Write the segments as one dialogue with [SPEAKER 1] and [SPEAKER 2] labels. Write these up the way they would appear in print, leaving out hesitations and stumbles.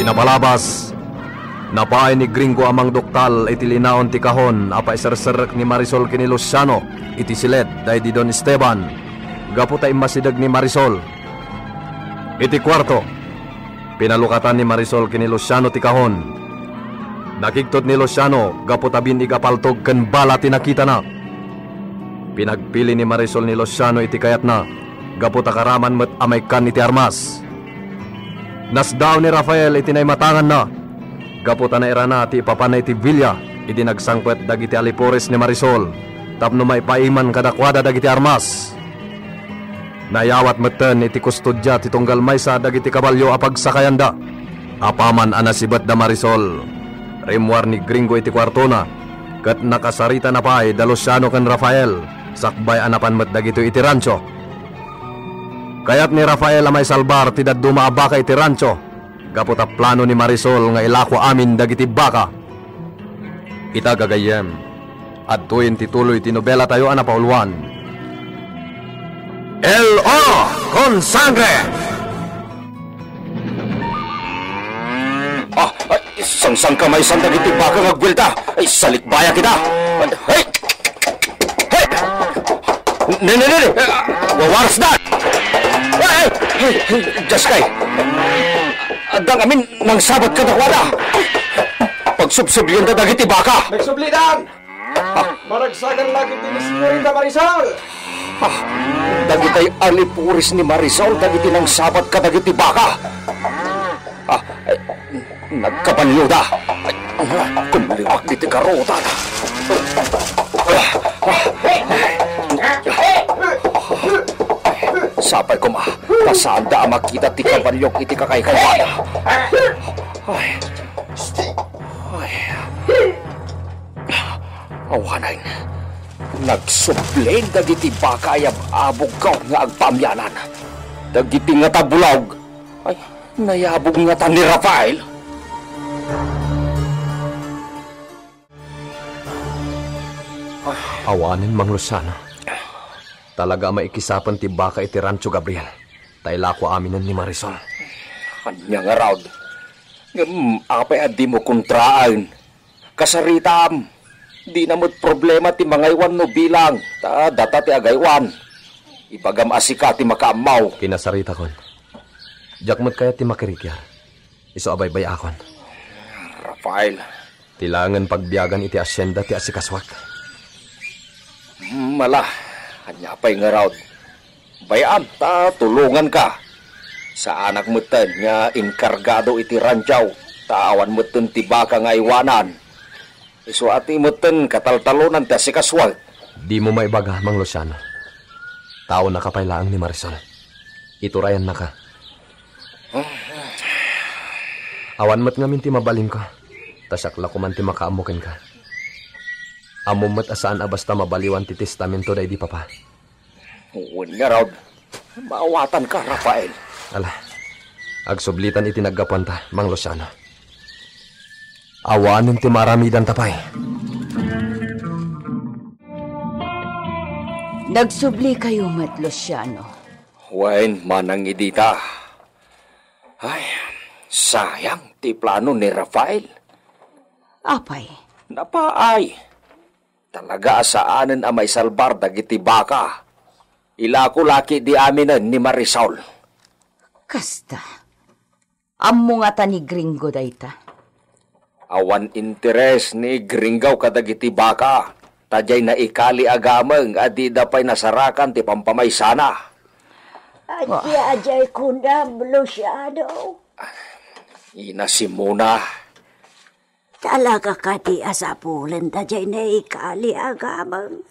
[SPEAKER 1] Pinapalabas, napaay ni Gringo amang doktal iti linaon ti kahon apa iserserek ni Marisol kini Luciano iti siled day di Don Esteban gapu ta imasidag ni Marisol. Iti kwarto, pinalukatan ni Marisol kini Luciano ti kahon. Nakiktot ni Luciano gapu tabin igapaltog ken bala ti nakita na. Pinagpili ni Marisol ni Luciano iti kayat na gapu ta karaman met amay kan iti armas. Nasdaw ni Rafael iti naimatangan na gapu ta nairana ti ipapanay ti Villa iti nagsangpet dagiti alipores ni Marisol tapno maipaiman kadakwada dagiti armas. Nayawat meten iti kustudya ti tunggal maysa dagiti kabalyo apag sakayanda. Apaman anasibat da Marisol, rimwar ni Gringo iti kwartona ket nakasarita na pay da Luciano ken Rafael sakbay anapan met dagito iti rancho. Kayat ni Rafael amay salbar ti daddu maabaka iti rancho gapu ta plano ni Marisol nga ilako amin dagiti baka. Ita gagayem at tuwin tituloy ti nobela tayo ana pauluan. El Oro con Sangre!
[SPEAKER 2] Sang kamay sang dagiti baka ngagwilta. Ay, salikbaya kita. Hey! Hey! Nene! Wawaras na! Hey! Jaskay! Adang amin nang sabat ka dakwada. Pagsubsublihan ta dagiti baka.
[SPEAKER 3] Nagsublidan! Maragsagan lagi din ni Senyorita Marisol!
[SPEAKER 2] Dagitay alipuris ni Marisol dagiti nang sabat ka dagiti baka. Nagkapanyo da. Kumliwag diti karota na. Sapay ko pasaan da makita ti kabalyok iti kakay-kaybana. Awanan, nagsublen dagiti bakayab abog ka nga agpamyanan. Dagiti nga tabulaw, ay, nayabog nga ta ni Rafael.
[SPEAKER 1] Awanin Mang Luciano. Talaga maikisapan ti baka iti Rancho Gabriel. Taylako aminan ni Marisol.
[SPEAKER 2] Kanya nga raw. Apay adi mo kontraan. Kasaritam. Di namot problema ti mangaywan no bilang. Data ti agaywan. Ibagam asika ti makaamaw.
[SPEAKER 1] Kinasarita kon. Jakmot kaya ti makirikyar. Iso abaybay akon.
[SPEAKER 2] Rafael.
[SPEAKER 1] Tilangan pagbiyagan iti asyenda ti asikaswak.
[SPEAKER 2] Mala, kanya pa'y nga raw. Bayaan, tulungan ka. Sa anak mo ten, nga inkargado iti ranchaw. Taawan mo ten ti baka nga iwanan. Iso ati mo ten kataltalunan ti asikaswag.
[SPEAKER 1] Di mo maibaga, Mang Luciano. Tao na kapaylaang ni Marisol. Iturayan na ka. Awan mo't ngamin ti mabaling ka. Tasakla ko man ti makaamukin ka. Amumot asaan basta mabaliwan ti testamento da di papa.
[SPEAKER 2] Uwan nga raw. Maawatan ka, Rafael.
[SPEAKER 1] Ala, agsublitan iti naggapunta, Mang Luciano. Awanin ti maramidan tapay.
[SPEAKER 4] Nagsubli kayo, Mat Luciano.
[SPEAKER 2] Wain manang idita. Ay, sayang ti plano ni Rafael.
[SPEAKER 4] Apay?
[SPEAKER 2] Napaay. Talaga asaanan amay salbar dagiti baka. Ilako laki di aminan ni Marisol.
[SPEAKER 4] Kasta. Ammo nga ta ni Gringo dayta.
[SPEAKER 2] Awan interes ni Gringaw kadagiti baka. Tajay na ikali agamang adi dapay nasarakan ti pampamaysana.
[SPEAKER 5] Ajay kunda Luciano.
[SPEAKER 2] Inasimuna.
[SPEAKER 5] Talaga ka di asapulan tajay na ikali agamang.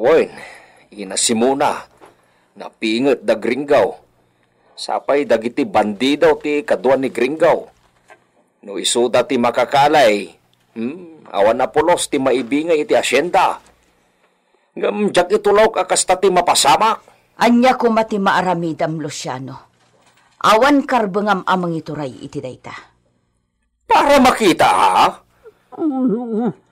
[SPEAKER 2] Wen, inasimuna. Napingot da Gringaw. Sapay dagiti bandidaw ti kaduan ni Gringaw. No isuda ti makakalay. Awan na pulos ti maibingay iti asyenda. Jak itulaw akasta ti mapasamak.
[SPEAKER 4] Anya ko mati maaramidam, Luciano. Awan karbengam amang ituray iti dayta.
[SPEAKER 2] Para makita, ha?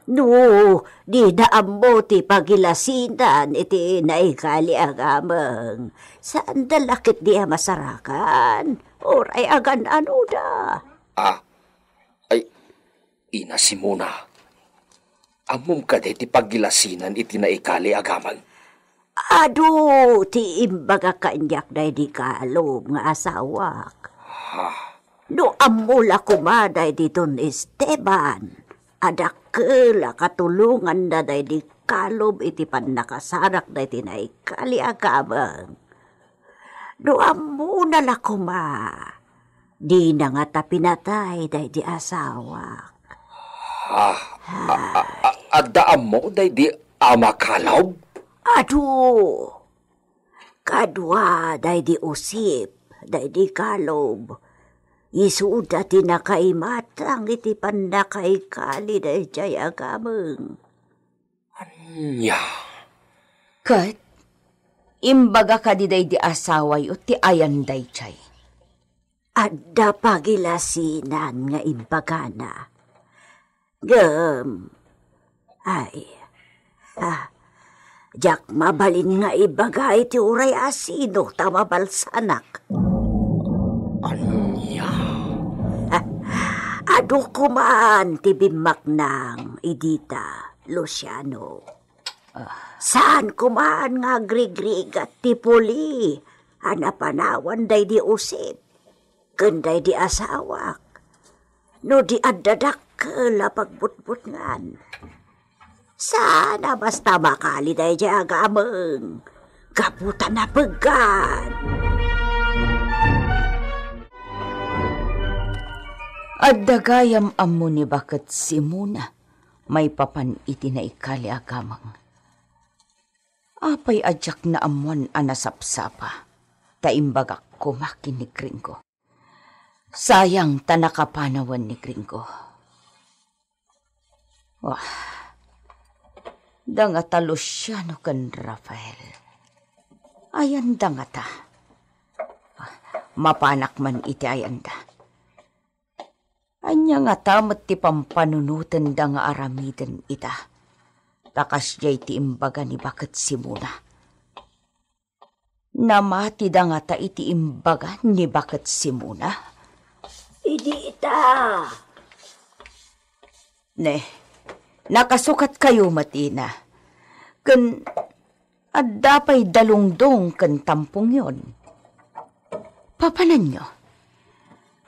[SPEAKER 5] No, di daam mo ti pagilasinan iti naikali agamang. Saan dalakit di masarakan? Oray agan ano da?
[SPEAKER 2] Ay, ina si Muna. Amom ka ti pagilasinan iti naikali agamang.
[SPEAKER 5] Ado, ti imbaga kanyak na di kalob nga asawak. No amula kumaday di Don Esteban. Adakela katulungan na day di kalob iti panakasarak na iti naikali agamang. No amuna la kuma. Di na nga ta pinatay day di asawak.
[SPEAKER 2] Addaam mo day di amakalaw?
[SPEAKER 5] Ado, kadwa day di usip, day di kalob. Isuda ti nakaimatang iti panakaikali day jay agamang.
[SPEAKER 2] Anya?
[SPEAKER 4] Kat, imbaga ka di day di asaway o ti ayan day chay.
[SPEAKER 5] Adda pagilasinan nga imbaga na. Gam, ay, jak mabalin nga ibaga iti uray asino tamabalsanak.
[SPEAKER 2] Anya?
[SPEAKER 5] Ado kumaan ti bimak ng Idita, Luciano. Saan kumaan nga grigrig at ti puli? Anapanawan day di usip. Kanday di asawak. No di adadak la pagbutbut ngan. Sana basta makali day di agamang. Kaputan na paggan.
[SPEAKER 4] At dagayam amo ni bakit si Muna may papan iti na ikali agamang. Apay adyak na amuan anasapsapa, taimbagak kumakin ni Gringo. Sayang tanakapanawan ni Gringo. Wah, dangata Luciano kan Rafael. Ayan dangata. Mapanak man iti ayanda. Anya nga tamat ti pampanunutan da nga aramiden ita. Takas jay ti imbaga ni bakit si Muna. Namati da nga ta iti imbaga ni bakit si Muna.
[SPEAKER 5] Idi ita.
[SPEAKER 4] Ne, nakasukat kayo matina. Kan, adapay dalungdong kan tampong yon. Papanan nyo?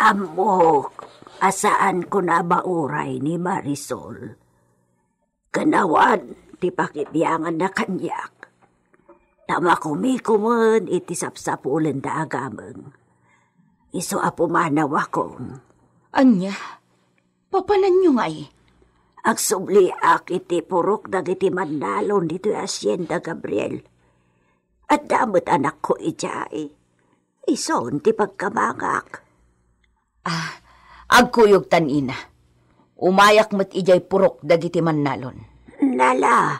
[SPEAKER 5] Amok. Asaan ko na bauray ni Marisol? Kanawan, ti pakibiyangan na kanyak. Tama kumikuman iti sapsapulan da agamang. Iso apumanaw akong.
[SPEAKER 4] Anya, papanan nyo nga eh.
[SPEAKER 5] Agsubliak iti purok dagiti manalon dito Hacienda Gabriel. At damot anak ko ijay. Ison ti pagkamangak.
[SPEAKER 4] Agkuyog tanina. Umayak mo't ijay purok dagiti manalon.
[SPEAKER 5] Nala,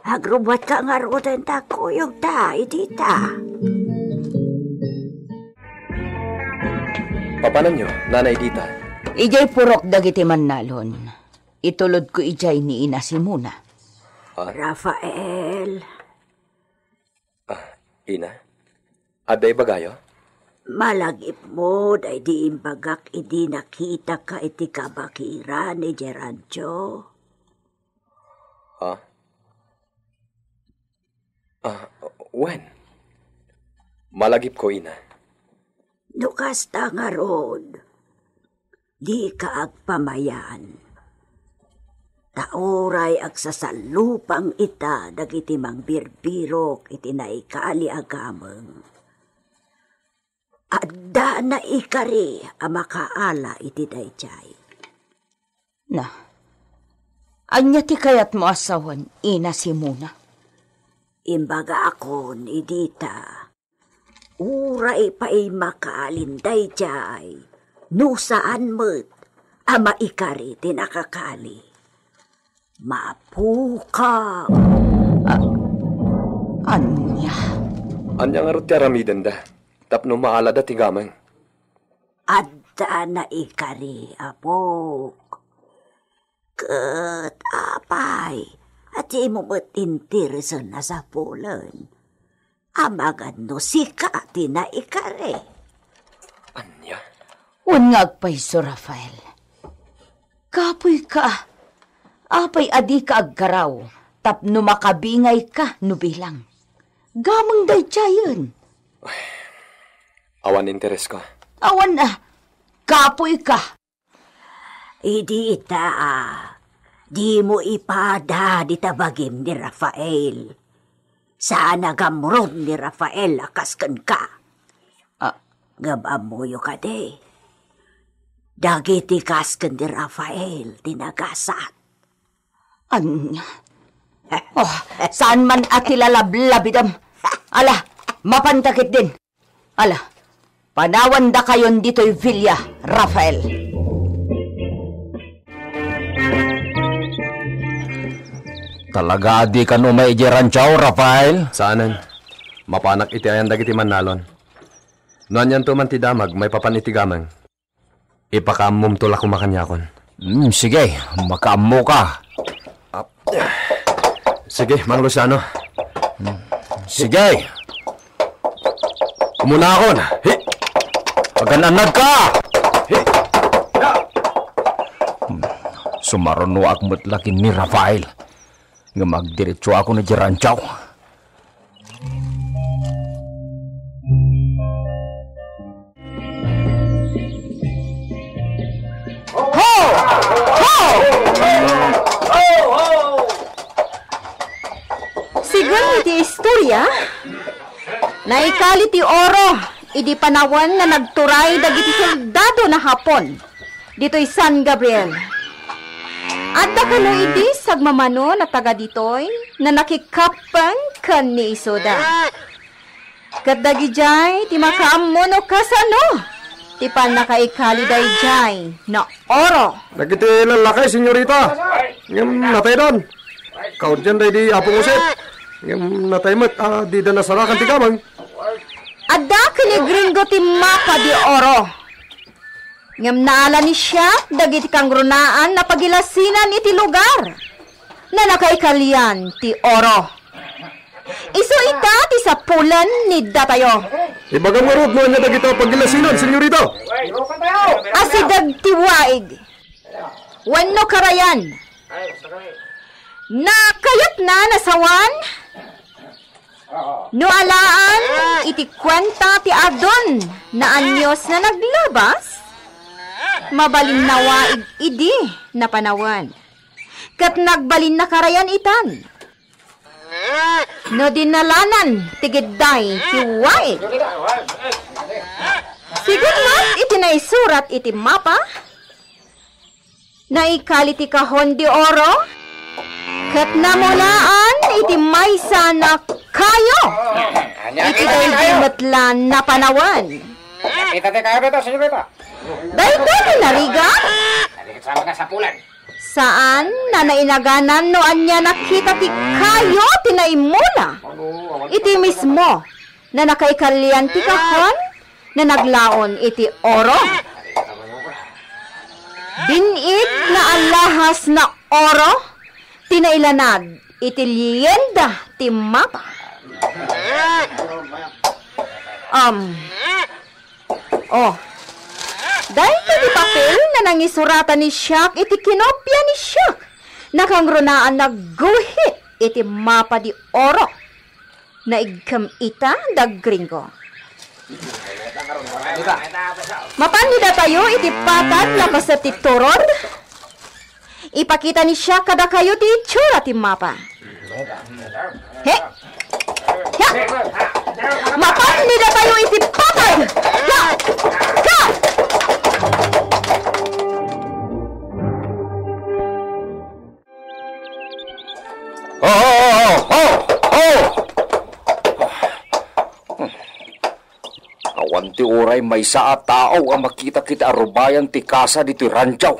[SPEAKER 5] agrubat ka nga rodan ta kuyog ta, idita.
[SPEAKER 1] Papanan nyo, Nanay Dita?
[SPEAKER 4] Ijay purok dagiti manalon. Itulod ko ijay ni ina si Muna.
[SPEAKER 5] Rafael.
[SPEAKER 1] Ina? Aday bagayo?
[SPEAKER 5] Malagip mo, day di imbagak idi nakita ka iti kabakira ni Gerancio.
[SPEAKER 1] When? Malagip ko, Ina.
[SPEAKER 5] Nukas ta nga rod, di ka agpamayan. Tauray agsasalupang ita dagiti mangbirbirok iti naikali agamang. Adda na ikari makaala iti dayjay.
[SPEAKER 4] Na, anya ti kayat mo asawan, ina si Muna?
[SPEAKER 5] Imbaga akon, idita. Uray pa'y makaalin dayjay. No saan mo't ama ikari tinakakali. Mapukaw.
[SPEAKER 4] Anya?
[SPEAKER 1] Anya nga rot yaramiden da. Tapno maalada ti gamang.
[SPEAKER 5] Adda na ikari, apok. Kat apay, at imo mo't interesan na sa pulan. Amagan no sika na ikare.
[SPEAKER 2] Anya?
[SPEAKER 4] Ungag pa'y so, Rafael. Kapoy ka. Apay adi ka agkaraw. Tapno makabingay ka no bilang. Gamang day tiyayon.
[SPEAKER 1] Awan interes ka.
[SPEAKER 4] Awan na. Kapoy ka.
[SPEAKER 5] Idi ita, di mo ipada di tabagim ni Rafael. Saan nagamrod ni Rafael akaskan ka? Gabamuyo ka de. Dagiti kaskan ni Rafael tinagasat.
[SPEAKER 4] Anya? Oh, saan man atilalab-labidam? Ala, mapantakit din. Ala, panawan da kayon dito'y Villa, Rafael.
[SPEAKER 2] Talaga di ka no may ranchaw, Rafael?
[SPEAKER 1] Saanan? Mapanak iti ayan dagiti manalon. Noan yan tuman ti damag, may papaniti gamang. Ipakaamum tulak kumakanyakon.
[SPEAKER 2] Sige, makaammo ka.
[SPEAKER 1] Sige, Mang Luciano.
[SPEAKER 2] Sige. Kumunakon. Pagananag ka! Sumarono akmo't laki ni Rafael. Nga magdiretso ako na di ranchaw.
[SPEAKER 6] Sigun iti istorya, naikali ti oro, idi panawan nga nagturay dagiti soldado na Hapon, dito'y San Gabriel. Adda kano idi sagmamano na taga ditoy na nakikapang kan ni Isoda. Kadagi jay, ti makaammo no kasano, ti pan nakaikali day jay na oro.
[SPEAKER 3] Nagiti lalakay, senyorita. Yung natay doon. Kaud dyan day di apong usip. Yung natay mo't di da nasarakan ti kamang.
[SPEAKER 6] Adda kini gringo ti maka di oro. Ngam naala ni siya, dagiti kang runaan na pagilasinan iti lugar na nakaikalian ti oro. Iso ita ti sapulan ni datayo.
[SPEAKER 3] Ibagang marod mo niya dagito pagilasinan, senyorita.
[SPEAKER 6] Asidag ti waig. Wano karayan. Nakayat na nasawan. No alaan, iti kwenta ti adon na anyos na naglabas. Mabalin na waig idi na panawan. Kat nagbalin na karayan itan. No dinalanan tigidday ti waig. Sigurmat iti naisurat iti mapa. Naikali ti kahon di oro. Kat namulaan iti maysa na kayo. Iti day dinatlan na panawan.
[SPEAKER 7] Kita te kayo dito, senyorita.
[SPEAKER 6] Dahil tayo nariga?
[SPEAKER 7] Sama ka sa pulan.
[SPEAKER 6] Saan na nainaganan no anya nakita ti kayo tinaimula? Iti mismo na nakaikalian ti kahon na naglaon iti oro. Binit na alahas na oro tinailanad iti liyenda ti mapa. Dahil iti papel na nangisuratan ni Shaq iti kinopya ni Shaq nakangronaan na guhit iti mapa di oro na igkam ita dag gringo. Mapanida tayo iti patad na pasat ti turod. Ipakita ni Shaq kada kayo ti itsura ti mapa. He! Ya! Mapanida tayo iti patad! Ya! Ya!
[SPEAKER 2] Awan ti oray may saa tao ang makita kita arubayan ti kasa dito'y ranchaw.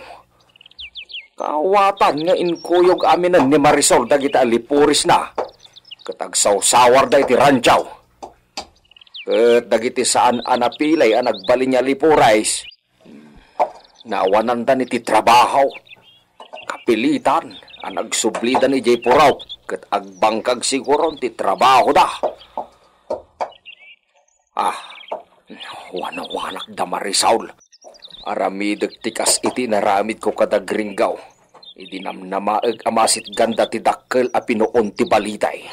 [SPEAKER 2] Kawatan nga inkuyog aminan ni Marisol dagita alipuris na. Katagsawsawar da iti ranchaw. Ket dagiti saan anapilay ang nagbalin niya lipurais. Naawanan da iti trabaho. pilitan ang nagsublidan ni Jay Puraw kat agbangkag siguro ti trabaho da. Wanawanak da Marisaul. Aramideg tikas iti naramid ko kada Gringaw. Idi namnamaeg amasit ganda ti dakkel a pinuon ti balitay.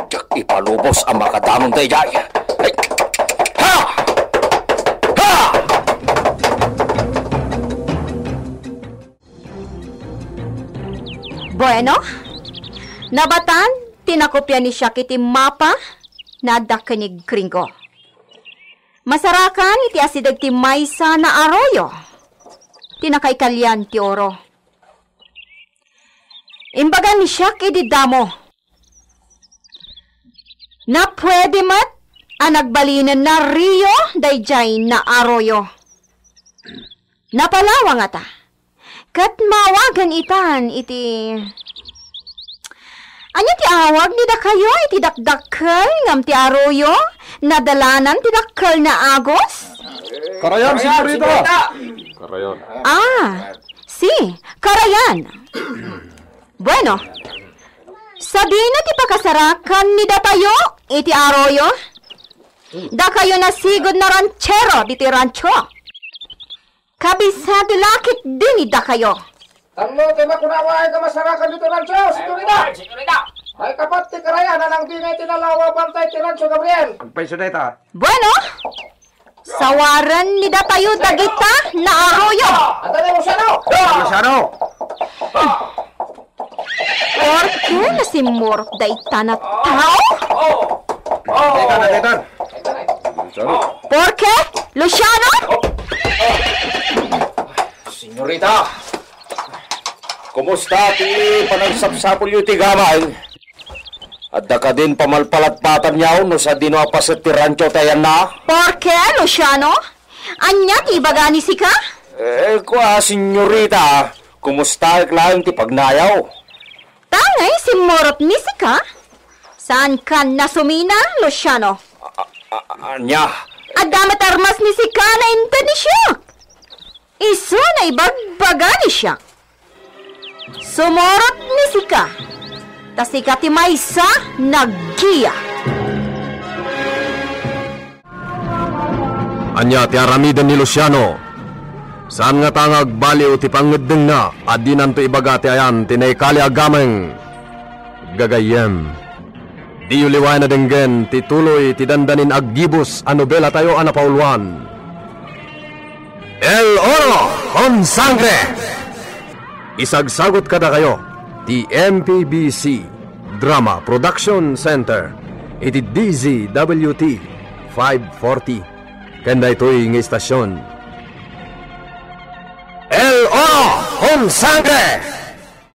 [SPEAKER 2] Jak ipalubos ang makadamong dayjay. Ha! Ha!
[SPEAKER 6] Bueno, nabatan, tinakopya ni siya kiti mapa na dakanig Gringo. Masarakan iti asidag ti maysa na arroyo. Tinakay kalyan ti oro. Imbaga ni siya kiti damo. Na pwede mat ang nagbalinan na rio dayjay na arroyo. Napalawang ata. Kat mawagan itan iti... Anya ti awag ni da kayo iti dakdakkel ngam ti arroyo? Nadalanan ti dakkel na agos?
[SPEAKER 3] Karayan, senyorita!
[SPEAKER 1] Karayon.
[SPEAKER 6] Si, Karayan. Bueno, sabi na ti pakasarakan ni da tayo iti arroyo? Da kayo nasigod na ranchero diti rancho. Kabisado lakit din ida kayo.
[SPEAKER 7] Tanlo, tayo makunaway ka masarakan dito rancho, senyorita! Ay kapat ti Karayan, anang bingay tinalawa bantay ti rancho, Gabriel!
[SPEAKER 3] Pensioneta.
[SPEAKER 6] Bueno, sawaran ni da tayo dagita na arroyo.
[SPEAKER 7] Andali mo siya, no?
[SPEAKER 3] Luciano!
[SPEAKER 6] Porke nasimurot da ita na tao?
[SPEAKER 3] Teka.
[SPEAKER 6] Porke, Luciano?
[SPEAKER 2] Senyorita, kumusta ti panagsapsapol yu ti gamay? Adda ka din pamalpalatpatan niyaw no sa dinoapaset ti rancho tayan na?
[SPEAKER 6] Porke, Luciano? Anya ti bagani si ka?
[SPEAKER 2] Senyorita, kumusta iklayong ti pagnayaw?
[SPEAKER 6] Tangay simurot ni si ka? Saan ka nasumina, Luciano?
[SPEAKER 2] Anya?
[SPEAKER 6] Adamat armas ni si ka na inta ni siya. Iso na ibagbaga ni siya. Sumurot ni si ka. Tas ika ti maysa naggiya.
[SPEAKER 1] Anya ti aramiden ni Luciano. Saan nga tangag baliw ti pangedeng na at di nanto ibaga ti ayan tinaykali agameng. Gagayem. Di uliway na denggen ti tuloy ti dandanin aggibos a nobela tayo anapauluan. El Oro con Sangre! Isagsagot kada kayo ti MPBC Drama Production Center iti DZWT 540 kanda ito'y ng istasyon El Oro con Sangre!